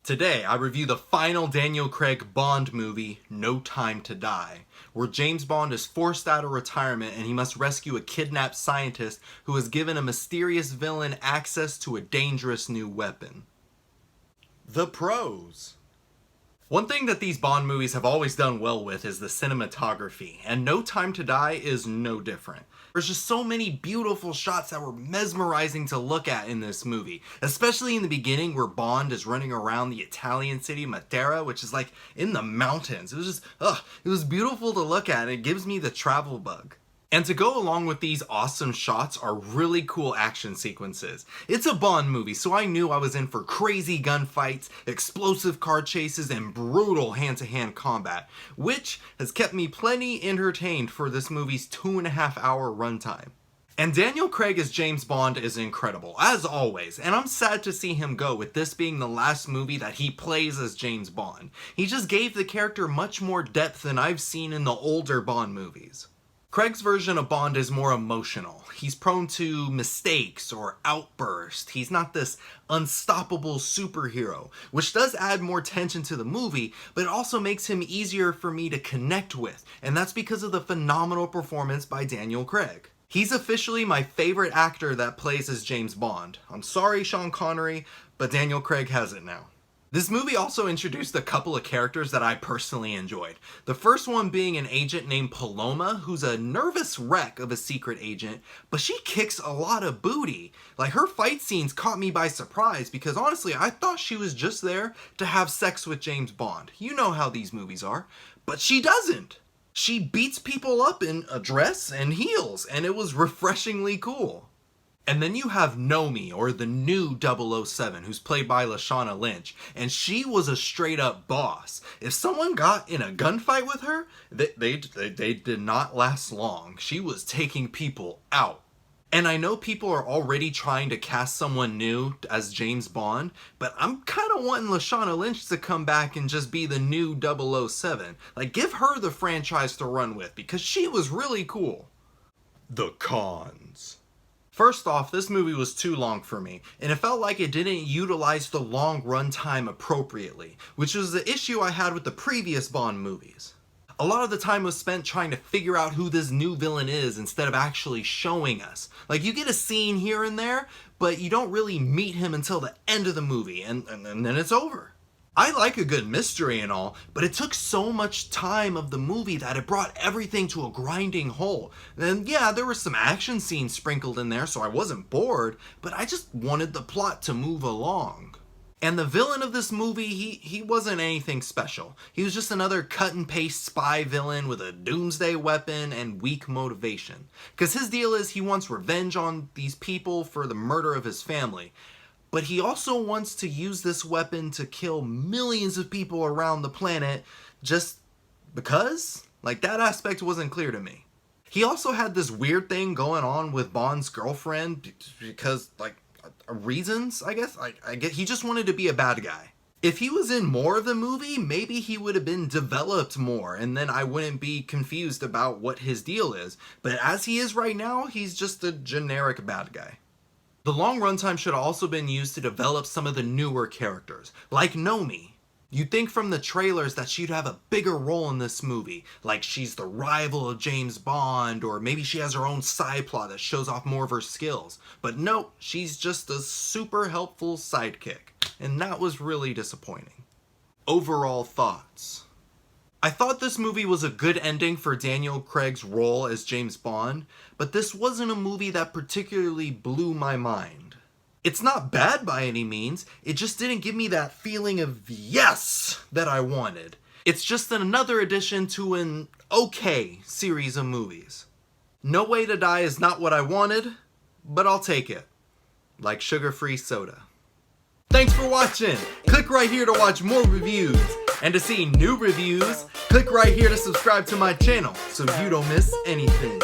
Today, I review the final Daniel Craig Bond movie, No Time to Die, where James Bond is forced out of retirement and he must rescue a kidnapped scientist who has given a mysterious villain access to a dangerous new weapon. The pros. One thing that these Bond movies have always done well with is the cinematography, and No Time to Die is no different. There's just so many beautiful shots that were mesmerizing to look at in this movie, especially in the beginning where Bond is running around the Italian city Matera, which is like in the mountains. It was just, it was beautiful to look at, and it gives me the travel bug. And to go along with these awesome shots are really cool action sequences. It's a Bond movie, so I knew I was in for crazy gunfights, explosive car chases, and brutal hand-to-hand combat, which has kept me plenty entertained for this movie's 2.5-hour runtime. And Daniel Craig as James Bond is incredible, as always, and I'm sad to see him go, with this being the last movie that he plays as James Bond. He just gave the character much more depth than I've seen in the older Bond movies. Craig's version of Bond is more emotional. He's prone to mistakes or outbursts. He's not this unstoppable superhero, which does add more tension to the movie, but it also makes him easier for me to connect with, and that's because of the phenomenal performance by Daniel Craig. He's officially my favorite actor that plays as James Bond. I'm sorry, Sean Connery, but Daniel Craig has it now. This movie also introduced a couple of characters that I personally enjoyed. The first one being an agent named Paloma, who's a nervous wreck of a secret agent, but she kicks a lot of booty. Like, her fight scenes caught me by surprise because honestly, I thought she was just there to have sex with James Bond. You know how these movies are. But she doesn't. She beats people up in a dress and heels, and it was refreshingly cool. And then you have Nomi, or the new 007, who's played by Lashana Lynch, and she was a straight up boss. If someone got in a gunfight with her, they did not last long. She was taking people out. And I know people are already trying to cast someone new as James Bond, but I'm kind of wanting Lashana Lynch to come back and just be the new 007. Like, give her the franchise to run with, because she was really cool. The cons. First off, this movie was too long for me, and it felt like it didn't utilize the long runtime appropriately, which was the issue I had with the previous Bond movies. A lot of the time was spent trying to figure out who this new villain is instead of actually showing us. Like, you get a scene here and there, but you don't really meet him until the end of the movie, and then it's over. I like a good mystery and all, but it took so much time of the movie that it brought everything to a grinding halt. And yeah, there were some action scenes sprinkled in there, so I wasn't bored, but I just wanted the plot to move along. And the villain of this movie, he wasn't anything special. He was just another cut and paste spy villain with a doomsday weapon and weak motivation. Because his deal is he wants revenge on these people for the murder of his family. But he also wants to use this weapon to kill millions of people around the planet just because? Like, that aspect wasn't clear to me. He also had this weird thing going on with Bond's girlfriend because, like, reasons, I guess. I guess he just wanted to be a bad guy. If he was in more of the movie, maybe he would have been developed more, and then I wouldn't be confused about what his deal is. But as he is right now, he's just a generic bad guy. The long runtime should have also been used to develop some of the newer characters, like Nomi. You'd think from the trailers that she'd have a bigger role in this movie, like she's the rival of James Bond, or maybe she has her own side plot that shows off more of her skills. But nope, she's just a super helpful sidekick, and that was really disappointing. Overall thoughts. I thought this movie was a good ending for Daniel Craig's role as James Bond, but this wasn't a movie that particularly blew my mind. It's not bad by any means, it just didn't give me that feeling of yes that I wanted. It's just another addition to an okay series of movies. No Way to Die is not what I wanted, but I'll take it. Like sugar-free soda. Thanks for watching! Click right here to watch more reviews. And to see new reviews, click right here to subscribe to my channel so you don't miss anything.